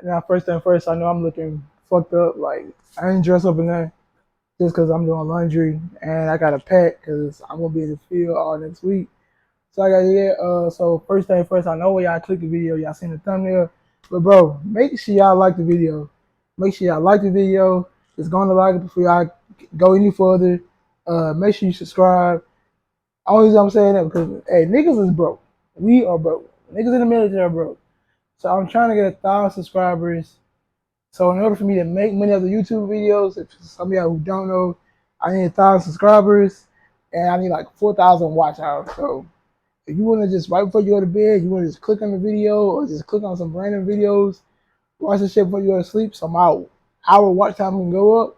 Now, first thing first, I know I'm looking fucked up. Like, I ain't dressed up in that just because I'm doing laundry and I got to pack because I'm gonna be in the field all next week. So I got yeah. So first thing first, I know where y'all click the video, y'all seen the thumbnail, but bro, make sure y'all like the video. Make sure y'all like the video. It's gonna like it before y'all go any further. Make sure you subscribe. Only reason I'm saying that because hey, niggas is broke. We are broke. Niggas in the military are broke. So I'm trying to get 1,000 subscribers. So in order for me to make money of the YouTube videos, if some of y'all who don't know, I need 1,000 subscribers and I need like 4,000 watch hours. So if you want to just right before you go to bed, you want to just click on the video or just click on some random videos, watch the shit before you go to sleep, so my hour watch time can go up.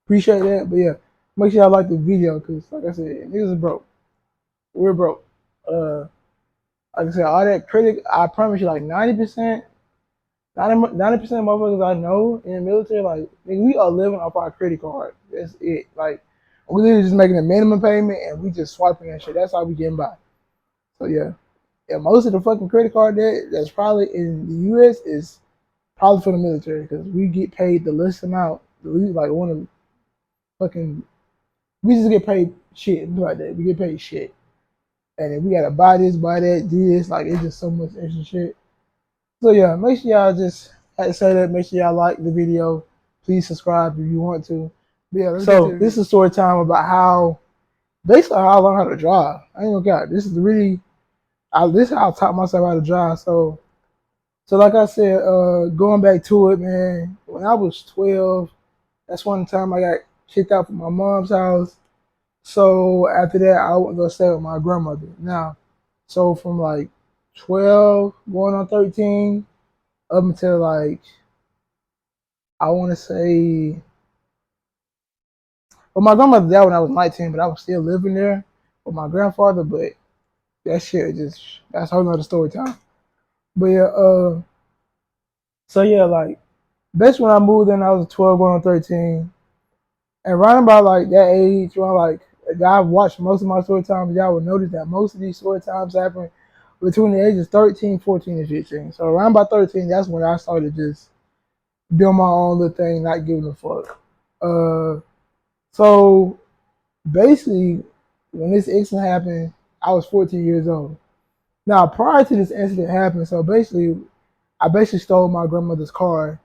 Appreciate that. But yeah, make sure y'all like the video because like I said, niggas is broke. We're broke. Uh, like I said, all that critic, I promise you, like 90%, 90% of motherfuckers I know in the military, like nigga, we are living off our credit card. That's it. Like we literally just making a minimum payment and we just swiping that shit. That's how we getting by. So yeah, most of the fucking credit card debt that's probably in the U.S. is probably for the military because we get paid the least amount. Like one of fucking, we just get paid shit like that. We get paid shit, and if we gotta buy this, buy that, do this, like it's just so much extra shit. So yeah, make sure y'all just had to say that. Make sure y'all like the video. Please subscribe if you want to. But yeah, so this is story time about how basically how I learned how to drive. I ain't gonna God. This is really this is how I taught myself how to drive. So like I said, going back to it, man. When I was 12, that's one time I got kicked out from my mom's house. So after that, I went to go stay with my grandmother. Now, so from like 12 going on 13 up until like I want to say, well, my grandmother died when I was 19, but I was still living there with my grandfather. But that shit just that's a whole nother story time. But yeah, so yeah, like best when I moved in, I was 12 going on 13. And right about like that age, when like I've watched most of my story times, y'all would notice that most of these story times happen between the ages 13, 14, and 15. So around about 13, that's when I started just doing my own little thing, not giving a fuck. Uh, so basically, when this incident happened, I was 14 years old. Now, prior to this incident happening, so basically, I basically stole my grandmother's car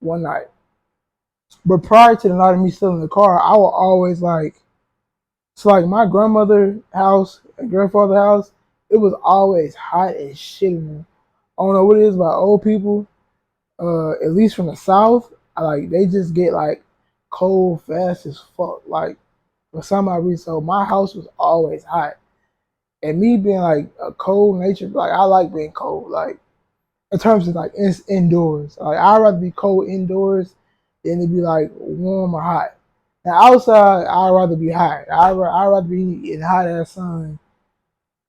one night. But prior to the night of me stealing the car, I would always like, so like my grandmother house and grandfather house, it was always hot as shit in there. I don't know what it is about old people, at least from the south, like they just get like cold fast as fuck. Like for some odd reason, so my house was always hot. And me being like a cold nature, like I like being cold. Like in terms of like indoors, like I'd rather be cold indoors than to be like warm or hot. Now outside, I'd rather be hot. I'd rather be in hot ass sun.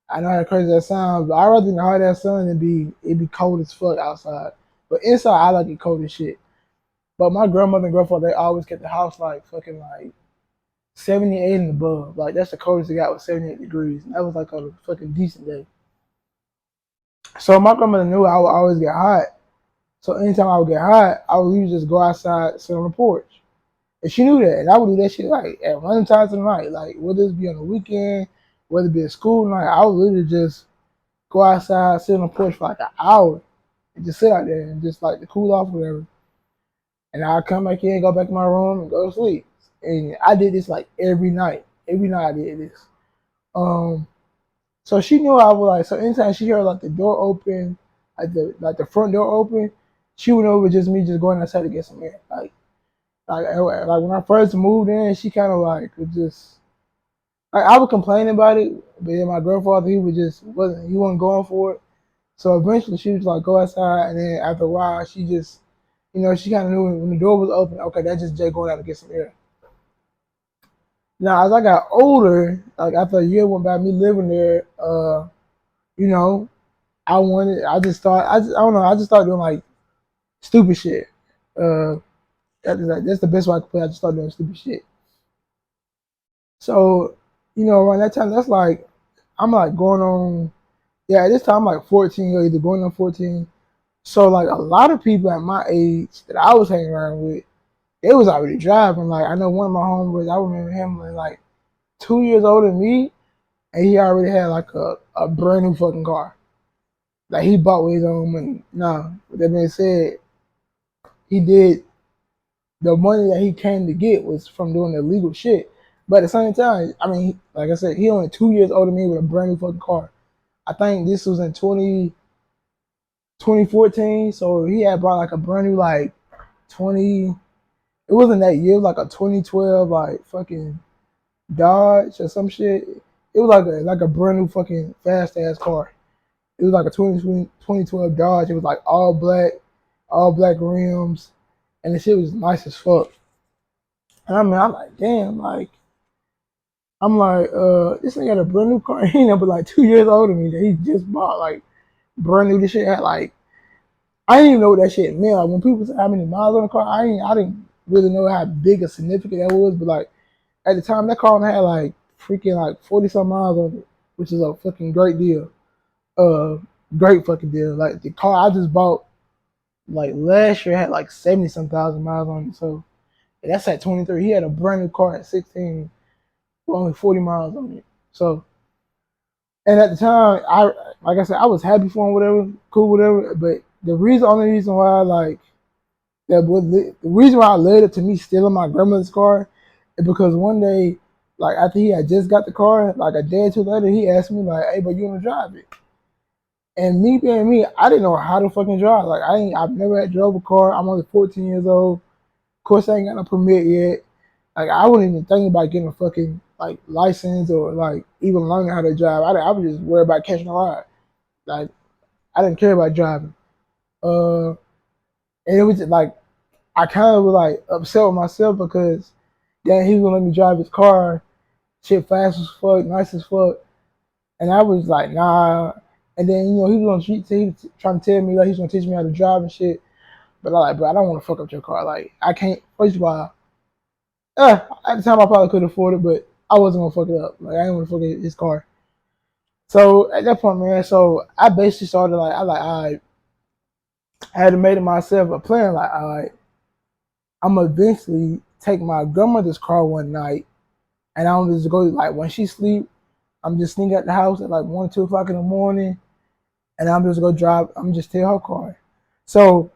I know how crazy that sounds, but I'd rather be in the hot ass sun than be cold as fuck outside. But inside, I like it cold as shit. But my grandmother and grandfather, they always kept the house like fucking like 78 and above. Like that's the coldest it got was 78 degrees. And that was like on a fucking decent day. So my grandmother knew I would always get hot. So anytime I would get hot, I would usually just go outside, sit on the porch. And she knew that. And I would do that shit like at random times of the night. Like whether it be on the weekend, whether it be a school night, I would literally just go outside, sit on the porch for like an hour and just sit out there and just like to cool off or whatever. And I'd come back in, go back to my room and go to sleep. And I did this like every night. Every night I did this. Um so she knew I would like so anytime she heard like the door open, like the front door open, she would know it was just me just going outside to get some air. Like when I first moved in, she kind of like would just like I would complain about it, but then my grandfather he wasn't going for it. So eventually she was like go outside, and then after a while she just she kind of knew when the door was open. Okay, that's just Jay going out to get some air. Now as I got older, like after a year went by me living there, you know I don't know I just started doing like stupid shit. Uh, that's the best way I can put it. I just started doing stupid shit. So, around that time, that's like, I'm like going on, yeah, at this time, I'm like 14 or either going on 14. So like a lot of people at my age that I was hanging around with, they was already driving. Like I know one of my homeboys, I remember him like 2 years older than me, and he already had like a brand new fucking car. Like he bought with his own money. Nah, with that being said, he did the money that he came to get was from doing illegal shit. But at the same time, I mean, like I said, he only 2 years older than me with a brand new fucking car. I think this was in 2014, so he had bought like a brand new like 20. It wasn't that year, it was like a 2012 like fucking Dodge or some shit. It was like a brand new fucking fast ass car. It was like a 2012 Dodge. It was like all black rims, and the shit was nice as fuck. And I mean, I'm like, damn, like, I'm like, this nigga got a brand new car. He ain't but like 2 years older than me that he just bought like brand new. This shit had like, I didn't even know what that shit meant. Like when people say how many miles on the car, I didn't really know how big or significant that was. But like at the time, that car had like freaking like 40 some miles on it, which is a fucking great deal. Uh, Great fucking deal. Like the car I just bought like last year had like 70 some thousand miles on it. So that's at 23. He had a brand new car at 16 with only 40 miles on it. So, and at the time, like I said, I was happy for him, whatever, cool, whatever. But only reason why, like, the reason why I led up to me stealing my grandmother's car is because one day, like after he had just got the car, like a day or two later, he asked me like, "Hey, but you wanna drive it?" And me being me, I didn't know how to fucking drive. Like I've never had drove a car. I'm only 14 years old. Of course, I ain't got no permit yet. Like I wouldn't even think about getting a fucking like license or like even learning how to drive. I was just worried about catching a ride. Like I didn't care about driving. Uh, and it was just, like I kind of was like upset with myself because then he was gonna let me drive his car, shit fast as fuck, nice as fuck, and I was like nah. And then he was trying to tell me like he's gonna teach me how to drive and shit. But I like, bro, I don't want to fuck up your car. Like I can't. First of all, at the time I probably could afford it, but I wasn't gonna fuck it up. Like I didn't want to fuck his car. So at that point, man, so I basically started like I had made it myself a plan. Like I'm gonna eventually take my grandmother's car one night, and I'm just go like when she sleep, I'm just sneak out the house at like 1, 2 o'clock in the morning, and I'm just go drive. I'm just take her car. So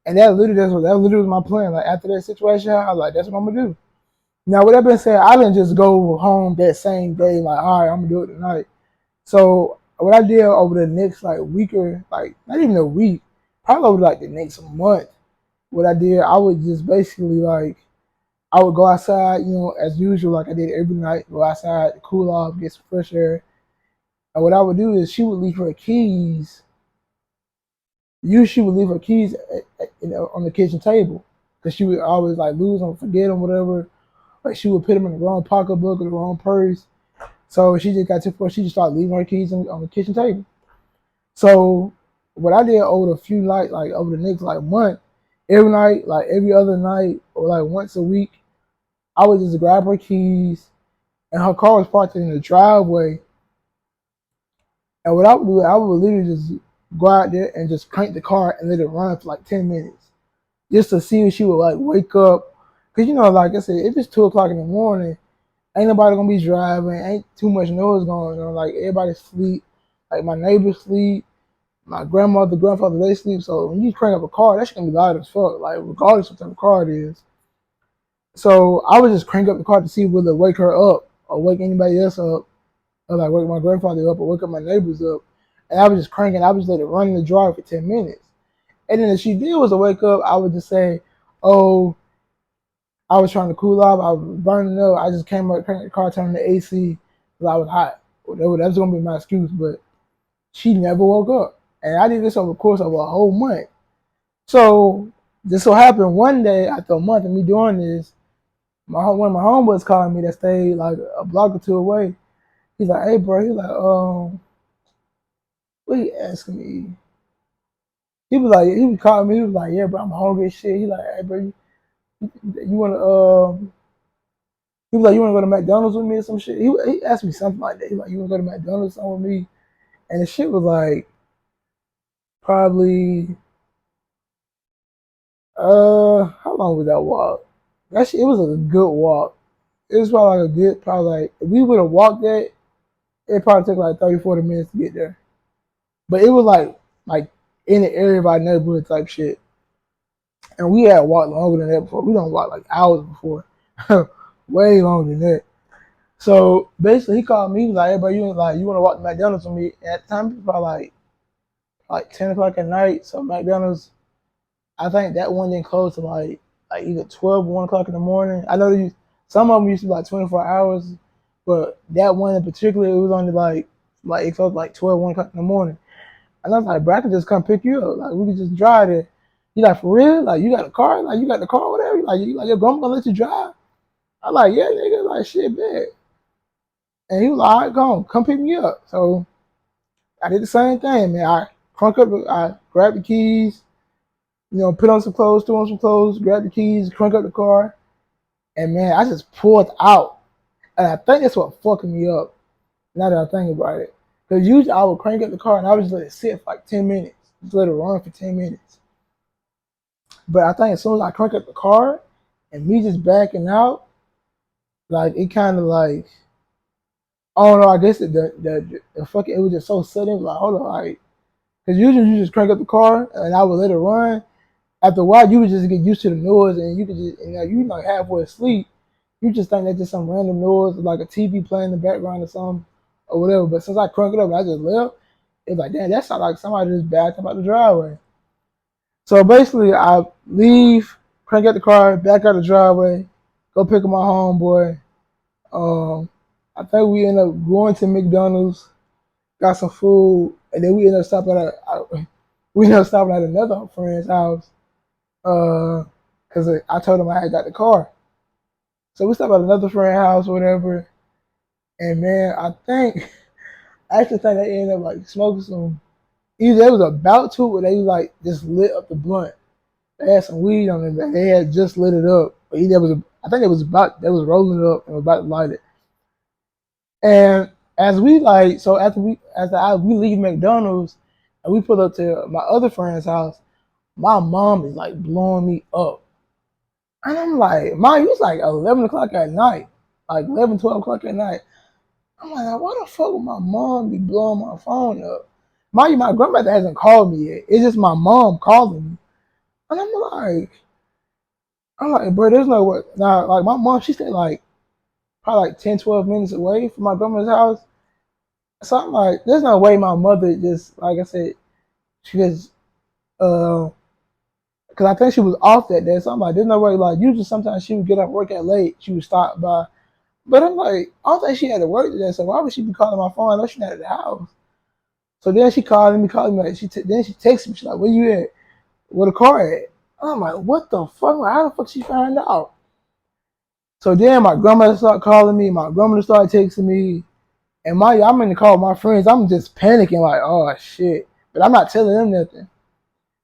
and that literally was my plan. Like after that situation, I was like, that's what I'm gonna do. Now, with that being said, I didn't just go home that same day, like, all right, I'm gonna do it tonight. So what I did over the next like week or like not even a week, probably over like the next month, what I did, I would just basically like I would go outside, as usual, like I did every night, go outside, cool off, get some fresh air. And what I would do is she would leave her keys. Usually she would leave her keys on the kitchen table because she would always like lose them, forget them, whatever. Like she would put them in the wrong pocketbook or the wrong purse. So she just got to she just started leaving her keys on the kitchen table. So what I did over the few nights, like over the next like month, every night, like every other night, or like once a week, I would just grab her keys, and her car was parked in the driveway. And what I would do, I would literally just go out there and just crank the car and let it run for like 10 minutes, just to see if she would like wake up. Cause like I said, if it's 2 o'clock in the morning, ain't nobody gonna be driving, ain't too much noise going on. Like everybody sleep, like my neighbors sleep, my grandfather, they sleep. So when you crank up a car, that's gonna be loud as fuck. Like regardless of what type of car it is. So I would just crank up the car to see whether wake her up or wake anybody else up, or like wake my grandfather up or wake up my neighbors up. And I was just cranking. I would just let it run in the drive for 10 minutes. And then if she did was to wake up, I would just say, "Oh, I was trying to cool off. I was burning up. I just came up, cranked the car, turned the AC because I was hot." That was gonna be my excuse, but she never woke up, and I did this over the course of a whole month. So this so happened one day after a month of me doing this, one of my homeboys called me that stayed like a block or two away. He's like, "Hey, bro," he's like, what he asking me? He was calling me. He was like, "Yeah, bro, I'm hungry as shit." He like, "Hey, bro, you wanna He was like, "You want to go to McDonald's with me or some shit?" He asked me something like that. He was like, "You want to go to McDonald's with me?" And the shit was like probably How long was that walk? Actually, it was a good walk. It was probably like a good, probably like if we would have walked that, it probably took like 30, 40 minutes to get there. But it was like in the area of our neighborhood type shit. And we had walked longer than that before. We don't walk like hours before. Way longer than that. So basically he called me, he was like, hey bro, you wanna walk to McDonald's with me? At the time it was probably like 10 o'clock at night. So McDonald's, I think that one didn't close to like either 12 or 1 o'clock in the morning. I know some of them used to be like 24 hours, but that one in particular, it was only like it closed like 12, 1 o'clock in the morning. And I was like, bro, I could just come pick you up. Like, we could just drive there. You like, for real? Like, you got a car? Like, you got the car, whatever? Like your grandma gonna let you drive? I'm like, yeah, nigga. Like, shit, bad. And he was like, all right, come pick me up. So I did the same thing, man. I grabbed the keys, put on some clothes, threw on some clothes, grabbed the keys, crunk up the car, and man, I just pulled out. And I think that's what fucked me up. Now that I think about it, because usually I would crank up the car and I would just let it sit for like 10 minutes, just let it run for 10 minutes. But I think as soon as I crank up the car and me just backing out, like it kind of like I don't know. I guess the fucking it was just so sudden. Like hold on, like because usually you just crank up the car and I would let it run. After a while, you would just get used to the noise and you could just you like halfway asleep. You just think that's just some random noise, like a TV playing in the background or something or whatever. But since I cranked it up and I just left, it's like damn, that sounds like somebody just backed up out the driveway. So basically, I leave, crank out the car, back out the driveway, go pick up my homeboy. Um, I think we end up going to McDonald's, got some food, and then we ended up stopping at another friend's house. Cause I told him I had got the car, so we stopped at another friend's house, or whatever. And man, I actually think they ended up like smoking some. Either they was about to, or they like just lit up the blunt. They had some weed on them. They had just lit it up. But I think they was rolling it up and was about to light it. And as we like, so we leave McDonald's and we pull up to my other friend's house, my mom is like blowing me up. And I'm like, Mom, it's like 11 o'clock at night, like 11, 12 o'clock at night. I'm like, why the fuck would my mom be blowing my phone up? Mind you, my grandmother hasn't called me yet. It's just my mom calling me. And I'm like, bro, there's no way. Now, like, my mom, she stayed like probably like 10, 12 minutes away from my grandma's house. So I'm like, there's no way my mother just, like I said, she just, because I think she was off that day. So I'm like, there's no way, like, usually sometimes she would get up work at late. She would stop by. But I'm like, I don't think she had to work today. So why would she be calling my phone unless she's not at the house? So then she calling me, like, then she texts me. She's like, where you at? Where the car at? I'm like, what the fuck? Like, how the fuck she find out? So then my grandmother started calling me. My grandmother started texting me. And I'm in the car with my friends. I'm just panicking, like, oh shit. But I'm not telling them nothing.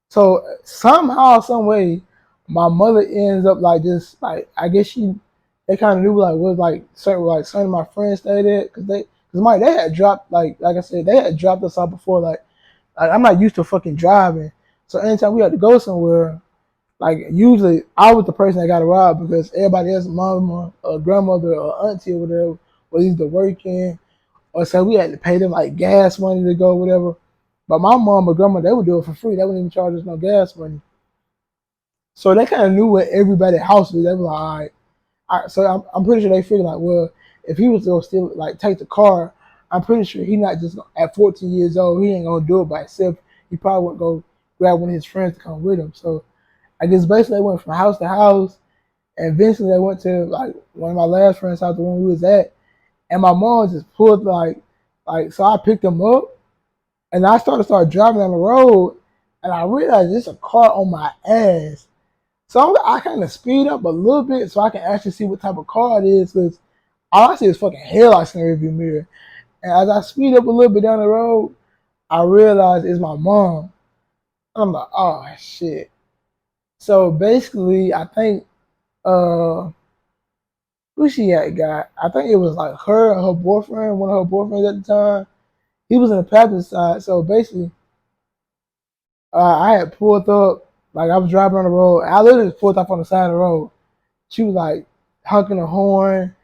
So somehow, some way, my mother ends up like just like I guess they kind of knew like was like certain of my friends stayed there because they had dropped like I said they had dropped us off before like I'm not used to fucking driving. So anytime we had to go somewhere, like usually I was the person that got a ride because everybody else, mama or grandmother or auntie or whatever, was either working or so we had to pay them like gas money to go, whatever. But my mom or grandma, they would do it for free. They wouldn't even charge us no gas money. So they kind of knew what everybody's house was. They were like, all right. So I'm pretty sure they figured like, well, if he was to still like take the car, I'm pretty sure he not just at 14 years old, he ain't gonna do it by himself. He probably would go grab one of his friends to come with him. So I guess basically they went from house to house, and eventually they went to like one of my last friends' house, the one we was at, and my mom just pulled like so I picked him up, and I started driving down the road, and I realized there's a car on my ass. So I kind of speed up a little bit so I can actually see what type of car it is, because all I see is fucking headlights in the rearview mirror. And as I speed up a little bit down the road, I realize it's my mom. I'm like, oh shit. So basically, I think who she had got? I think it was like her and her boyfriend, one of her boyfriends at the time. He was in the passenger side. So basically, I had pulled up Like I was driving on the road. I literally pulled off on the side of the road. She was like honking the horn,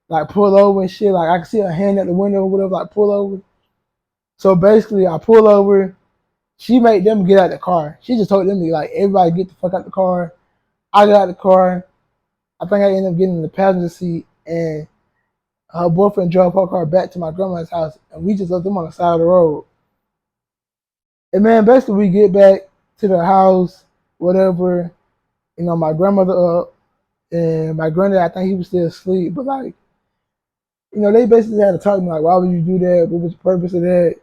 like pull over and shit. Like I could see her hand at the window or whatever, like pull over. So basically, I pull over. She made them get out of the car. She just told them to like everybody get the fuck out the car. I got out of the car. I think I ended up getting in the passenger seat, and her boyfriend drove her car back to my grandma's house, and we just left them on the side of the road. And man, basically we get back to the house, whatever. You know, my grandmother up, and my granddad, I think he was still asleep, but like, you know, they basically had to talk to me like, why would you do that? What was the purpose of that?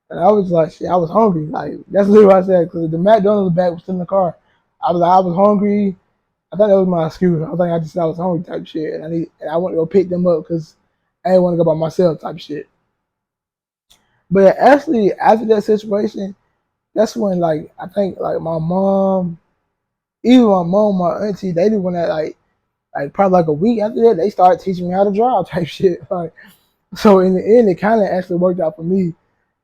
And I was like, shit, I was hungry. Like, that's literally what I said, because the McDonald's bag was still in the car. I was like, I was hungry. I thought that was my excuse. I think I just said I was hungry type shit, and I went to go pick them up because I didn't want to go by myself type shit. But actually, after that situation, that's when like I think like my mom, even my mom, my auntie, they didn't want to like probably like a week after that, they started teaching me how to drive type shit. Like, so in the end, it kind of actually worked out for me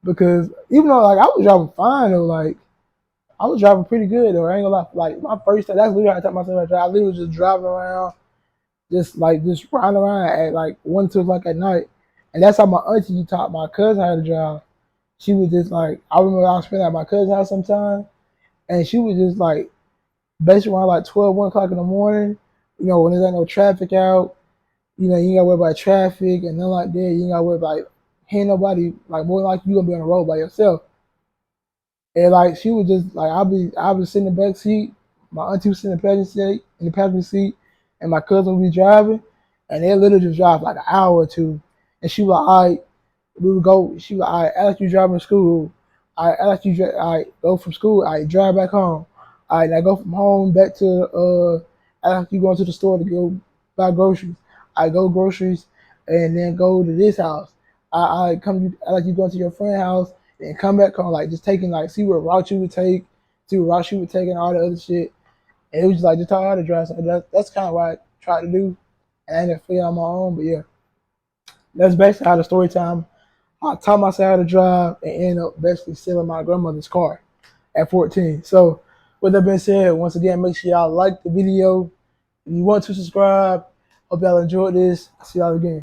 because even though like I was driving fine though, like I was driving pretty good though. I ain't gonna lie. Like my first time, that's literally how I taught myself how to drive. I literally was just driving around, just riding around at like 1, 2 o'clock at night, and that's how my auntie taught my cousin how to drive. She was just like, I remember I was spending at my cousin's house sometime, and she was just like, basically around like 12, 1 o'clock in the morning, you know, when there's ain't no traffic out, you know, you ain't gotta worry about traffic and nothing like that. You ain't gotta worry about like, ain't nobody, like more like you gonna be on the road by yourself. And like she was just like I'll be sitting in the back seat, my auntie was sitting in the passenger seat, and my cousin would be driving, and they literally just drive like an hour or two. And she was like, all right, we would go. She was like, all right, Alex, you driving to school. All right, Alex, all right, go from school. All right, drive back home. All right, now go from home back to Alex, you going to the store to go buy groceries. I go groceries, and then go to this house. I come. Alex, you going to your friend's house and come back home. Like just taking like see what route you would take, see what route you would take, and all the other shit. And it was just like just taught her how to drive. So that's kind of what I tried to do, and I ended up figuring out on my own. But yeah, that's basically how the story time. I taught myself how to drive and ended up basically stealing my grandmother's car at 14. So, with that being said, once again, make sure y'all like the video. If you want to subscribe, hope y'all enjoyed this. I'll see y'all again.